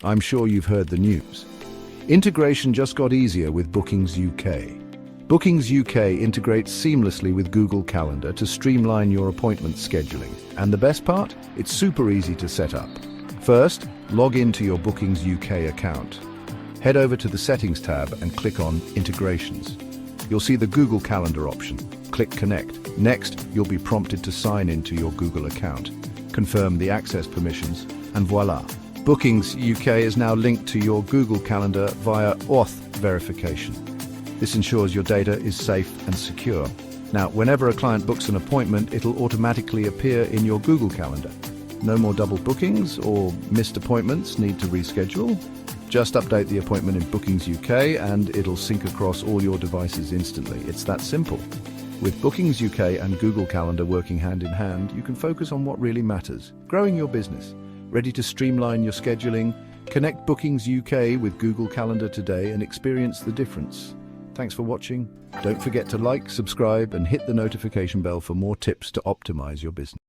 I'm sure you've heard the news. Integration just got easier with Bookings UK. Bookings UK integrates seamlessly with Google Calendar to streamline your appointment scheduling. And the best part? It's super easy to set up. First, log into your Bookings UK account. Head over to the Settings tab and click on Integrations. You'll see the Google Calendar option. Click Connect. Next, you'll be prompted to sign into your Google account. Confirm the access permissions, and voila! Bookings UK is now linked to your Google Calendar via OAuth verification. This ensures your data is safe and secure. Now, whenever a client books an appointment, it'll automatically appear in your Google Calendar. No more double bookings or missed appointments need to reschedule. Just update the appointment in Bookings UK and it'll sync across all your devices instantly. It's that simple. With Bookings UK and Google Calendar working hand in hand, you can focus on what really matters, growing your business. Ready to streamline your scheduling? Connect Bookings UK with Google Calendar today and experience the difference. Thanks for watching. Don't forget to like, subscribe, and hit the notification bell for more tips to optimize your business.